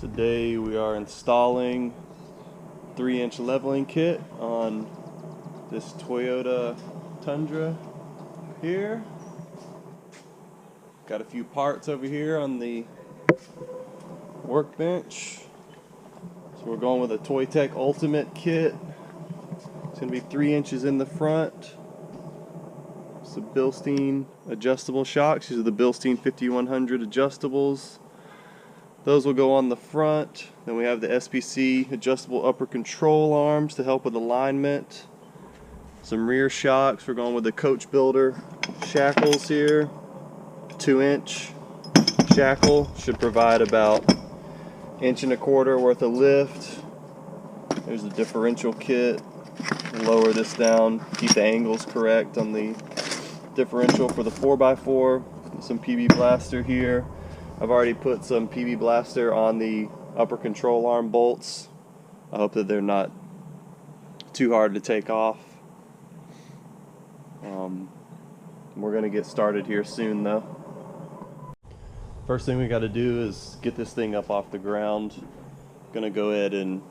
Today we are installing 3-inch leveling kit on this Toyota Tundra here. Got a few parts over here on the workbench. So we're going with a Toytec Ultimate kit. It's going to be 3 inches in the front. Some Bilstein adjustable shocks. These are the Bilstein 5100 adjustables. Those will go on the front. Then we have the SPC adjustable upper control arms to help with alignment. Some rear shocks. We're going with the Coachbuilder Shackles here. 2-inch shackle should provide about 1.25 inches worth of lift. There's the differential kit. Lower this down, keep the angles correct on the differential for the 4x4. Some PB blaster here. I've already put some PB blaster on the upper control arm bolts. I hope that they're not too hard to take off. We're going to get started here soon though. First thing we got to do is get this thing up off the ground. Going to go ahead and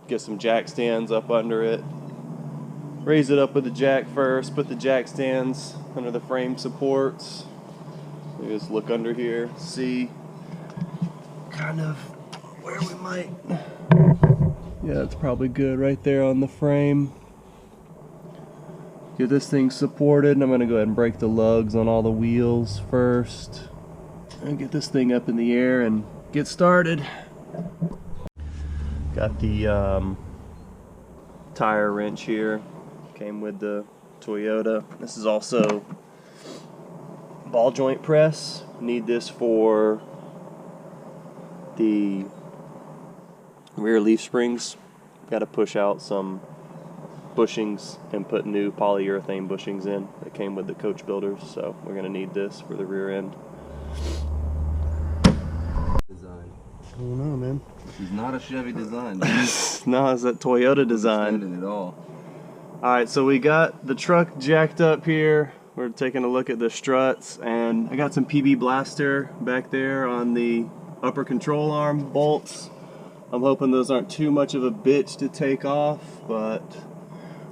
get some jack stands up under it. Raise it up with the jack first, put the jack stands under the frame supports. You just look under here, see kind of where we might. Yeah, that's probably good right there on the frame. Get this thing supported, and I'm going to go ahead and break the lugs on all the wheels first. And get this thing up in the air and get started. Got the tire wrench here. Came with the Toyota. This is also ball joint press. Need this for the rear leaf springs. Got to push out some bushings and put new polyurethane bushings in that came with the Coachbuilder, so we're going to need this for the rear end. Design. I don't know, man. This is not a Chevy design. No, it's that Toyota design. At all. Alright, so we got the truck jacked up here. We're taking a look at the struts, and I got some PB blaster back there on the upper control arm bolts. I'm hoping those aren't too much of a bitch to take off, but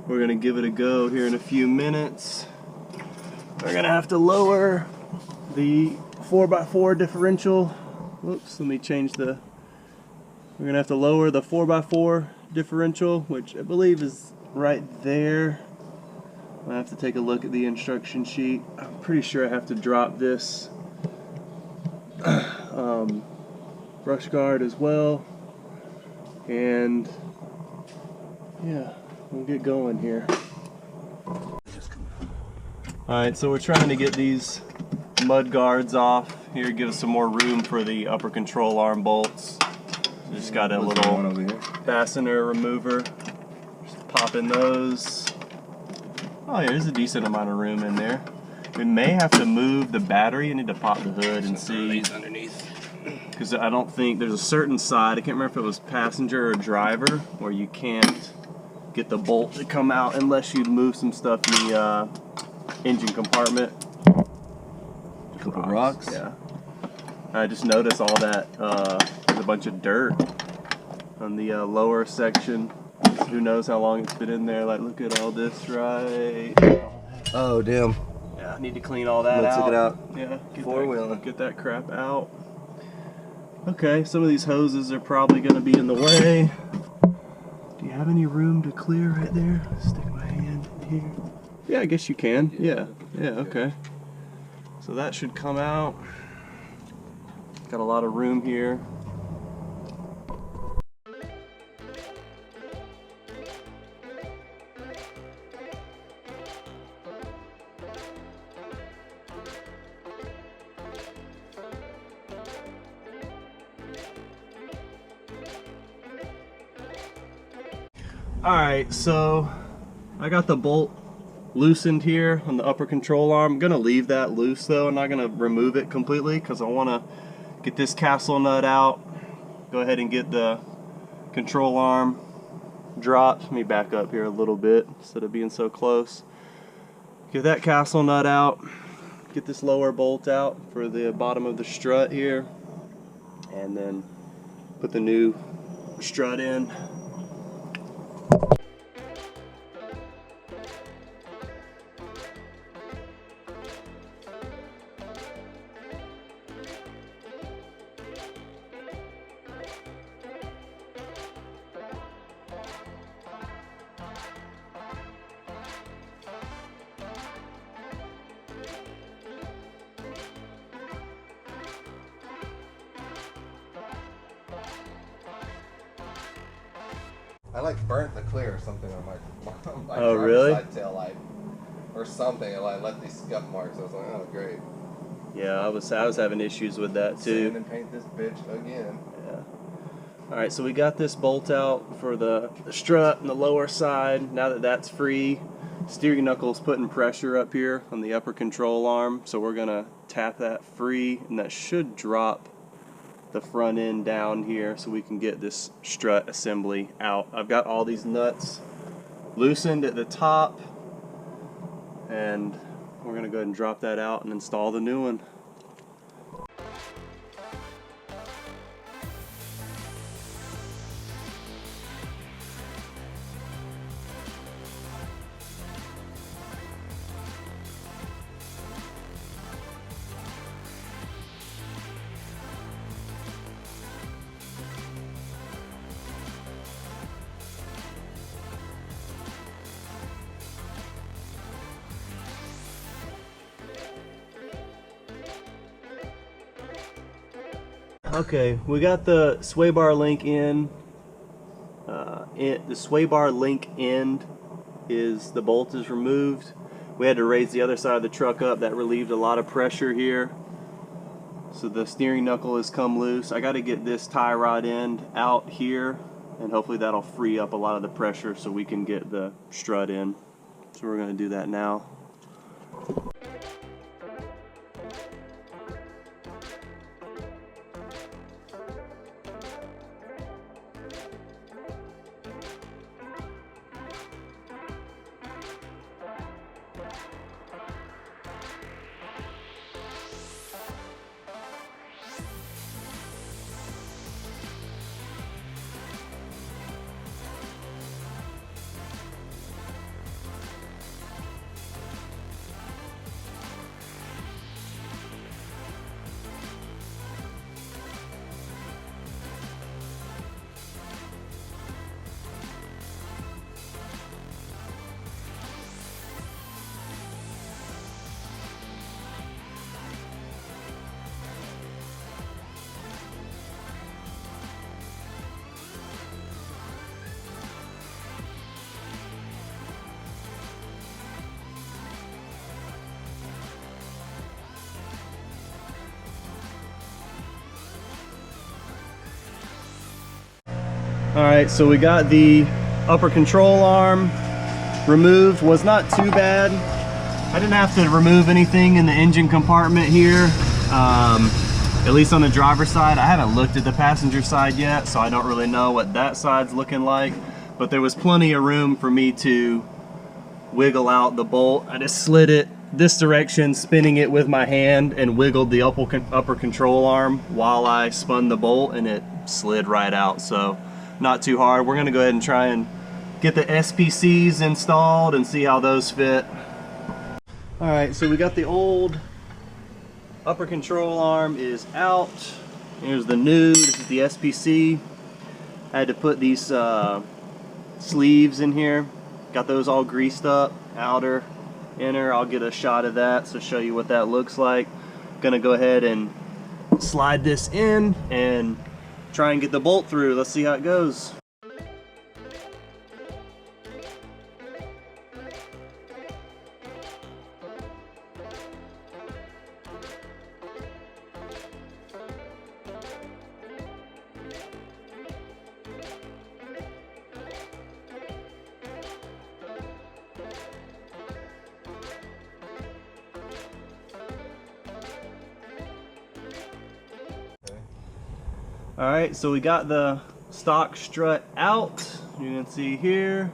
we're going to give it a go here in a few minutes. We're going to have to lower the 4x4 differential. Whoops, let me change the... We're going to have to lower the 4x4 differential, which I believe is right there. I have to take a look at the instruction sheet. I'm pretty sure I have to drop this brush guard as well. And yeah, we'll get going here. Alright, so we're trying to get these mud guards off. Here, give us some more room for the upper control arm bolts. Just got a little fastener remover. Just pop in those. Oh yeah, there's a decent amount of room in there. We may have to move the battery. I need to pop the hood and see. Underneath. Because I don't think there's a certain side, I can't remember if it was passenger or driver, where you can't get the bolt to come out unless you move some stuff in the engine compartment. A couple rocks. Yeah. I just noticed all that, there's a bunch of dirt on the lower section. Who knows how long it's been in there. Like, look at all this right. Oh, damn. Yeah, I need to clean all that Let's out. take it out. Yeah, Four-wheeler. get that crap out. Okay, some of these hoses are probably going to be in the way. Do you have any room to clear right there? Stick my hand in here. Yeah, I guess you can. Yeah, okay. So that should come out. Got a lot of room here. Alright, so I got the bolt loosened here on the upper control arm. I'm going to leave that loose though. I'm not going to remove it completely because I want to get this castle nut out. Go ahead and get the control arm dropped. Let me back up here a little bit instead of being so close. Get that castle nut out. Get this lower bolt out for the bottom of the strut here. And then put the new strut in. I like burnt the clear or something on my Oh, really? side tail light or something, and I left these scuff marks. I was like, oh great. Yeah, I was having issues with that too. Sand and paint this bitch again. Yeah. All right, so we got this bolt out for the strut and the lower side. Now that that's free, steering knuckle's putting pressure up here on the upper control arm, so we're gonna tap that free, and that should drop the front end down here so we can get this strut assembly out. I've got all these nuts loosened at the top, and we're gonna go ahead and drop that out and install the new one. Okay, we got the sway bar link in. The sway bar link end is the bolt is removed. We had to raise the other side of the truck up. That relieved a lot of pressure here. So the steering knuckle has come loose. I got to get this tie rod end out here, and hopefully that'll free up a lot of the pressure so we can get the strut in. So we're going to do that now. Alright, so we got the upper control arm removed. Was not too bad. I didn't have to remove anything in the engine compartment here, at least on the driver's side. I haven't looked at the passenger side yet, so I don't really know what that side's looking like, but there was plenty of room for me to wiggle out the bolt. I just slid it this direction, spinning it with my hand, and wiggled the upper control arm while I spun the bolt, and it slid right out. So not too hard. We're gonna go ahead and try and get the SPCs installed and see how those fit. All right, so we got the old upper control arm is out. Here's the new, this is the SPC. I had to put these sleeves in here. Got those all greased up, outer, inner. I'll get a shot of that to show you what that looks like. Gonna go ahead and slide this in and try and get the bolt through. Let's see how it goes. Alright, so we got the stock strut out. You can see here.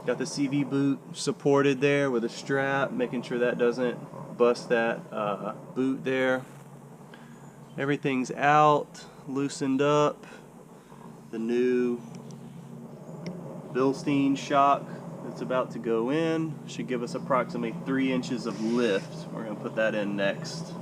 Got the CV boot supported there with a strap, making sure that doesn't bust that boot there. Everything's out, loosened up. The new Bilstein shock that's about to go in should give us approximately 3 inches of lift. We're going to put that in next.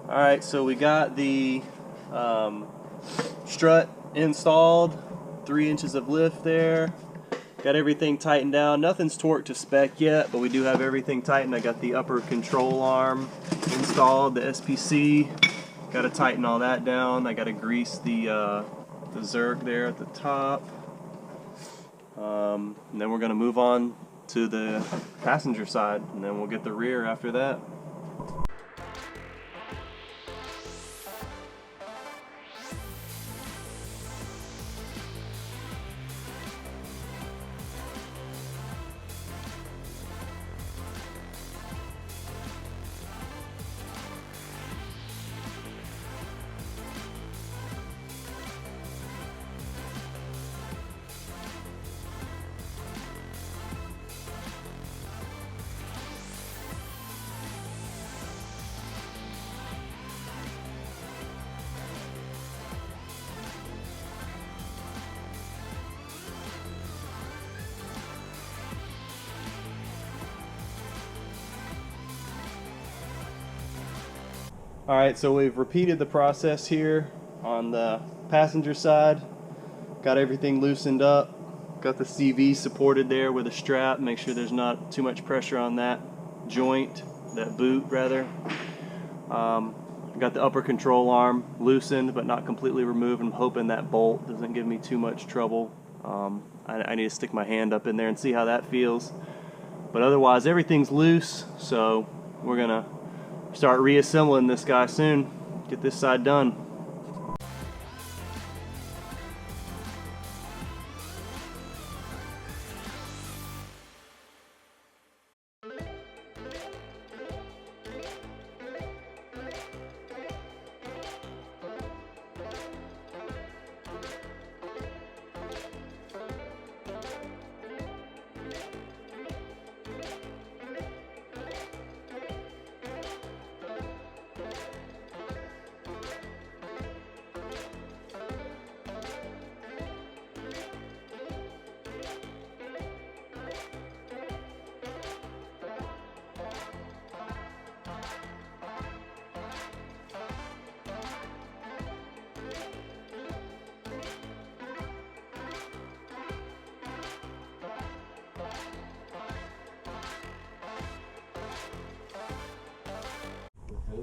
Alright, so we got the strut installed, 3 inches of lift there. Got everything tightened down. Nothing's torqued to spec yet, but we do have everything tightened. I got the upper control arm installed, the SPC. Got to tighten all that down. I got to grease the zerk there at the top. And then we're going to move on to the passenger side, and then we'll get the rear after that. Alright, so we've repeated the process here on the passenger side. Got everything loosened up. Got the CV supported there with a strap. Make sure there's not too much pressure on that joint, that boot rather. Got the upper control arm loosened but not completely removed. I'm hoping that bolt doesn't give me too much trouble. I need to stick my hand up in there and see how that feels. But otherwise everything's loose, so we're gonna start reassembling this guy soon. Get this side done.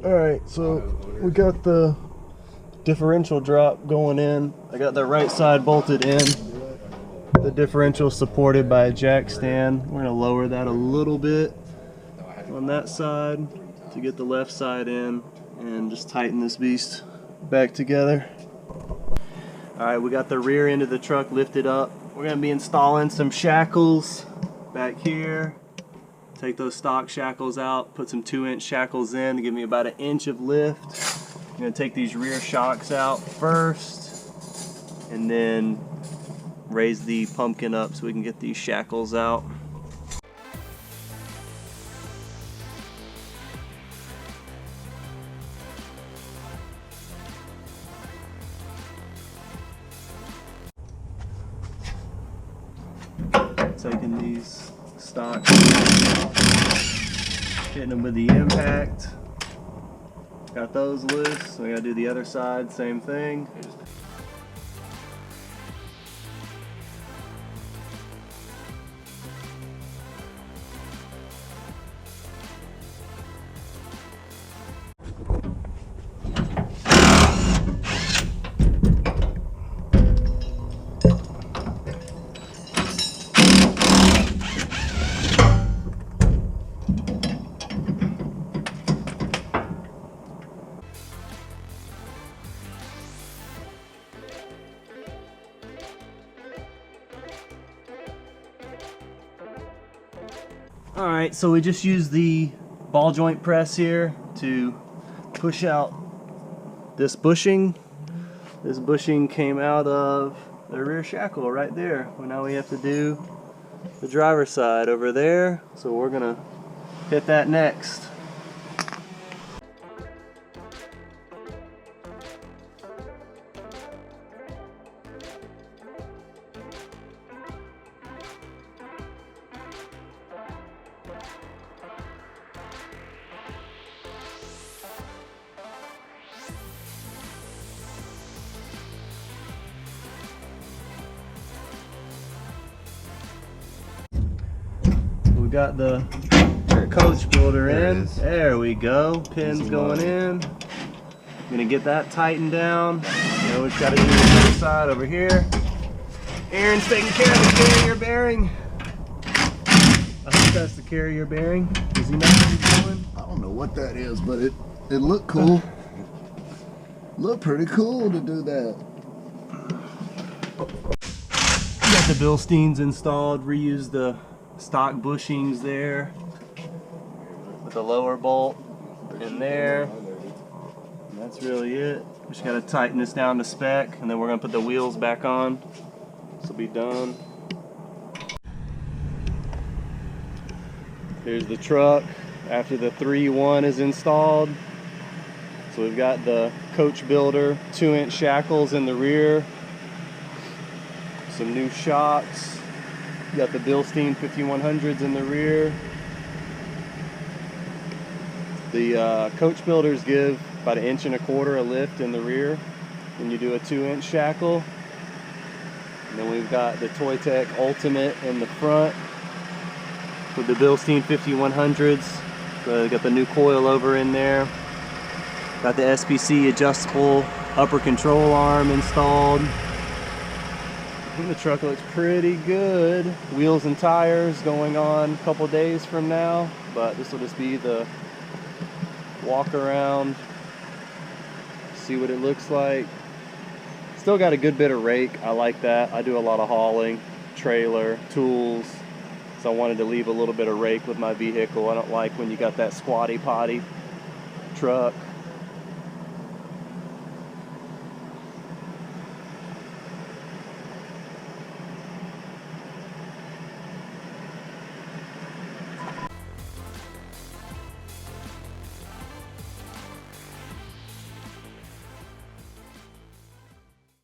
Alright, so we got the differential drop going in. I got the right side bolted in. The differential supported by a jack stand. We're going to lower that a little bit on that side to get the left side in and just tighten this beast back together. Alright, we got the rear end of the truck lifted up. We're going to be installing some shackles back here. Take those stock shackles out, put some 2-inch shackles in to give me about 1 inch of lift. I'm going to take these rear shocks out first and then raise the pumpkin up so we can get these shackles out. Taking these stock. Hitting them with the impact. Got those loose, so we gotta do the other side, same thing. Alright, so we just used the ball joint press here to push out this bushing. This bushing came out of the rear shackle right there. Well, now we have to do the driver's side over there, so we're gonna hit that next. We got the Coachbuilder in. There we go. Pins going in. I'm gonna get that tightened down. Now we've got to do the other side over here. Aaron's taking care of the carrier bearing. I hope that's the carrier bearing. Does he know what he's doing? I don't know what that is, but it looked cool. Looked pretty cool to do that. Got the Bilsteins installed. Reused the stock bushings there with the lower bolt in there. And that's really it. We just gotta tighten this down to spec, and then we're gonna put the wheels back on. This will be done. Here's the truck after the 3-1 is installed. So we've got the Coachbuilder 2-inch shackles in the rear, some new shocks. Got the Bilstein 5100s in the rear. The Coachbuilders give about 1.25 inch a lift in the rear when you do a 2-inch shackle. And then we've got the Toytec Ultimate in the front with the Bilstein 5100s. Got the new coil over in there. Got the SPC adjustable upper control arm installed. I think the truck looks pretty good. Wheels and tires going on a couple days from now, but this will just be the walk around, see what it looks like. Still got a good bit of rake. I like that. I do a lot of hauling, trailer, tools, so I wanted to leave a little bit of rake with my vehicle. I don't like when you got that squatty potty truck.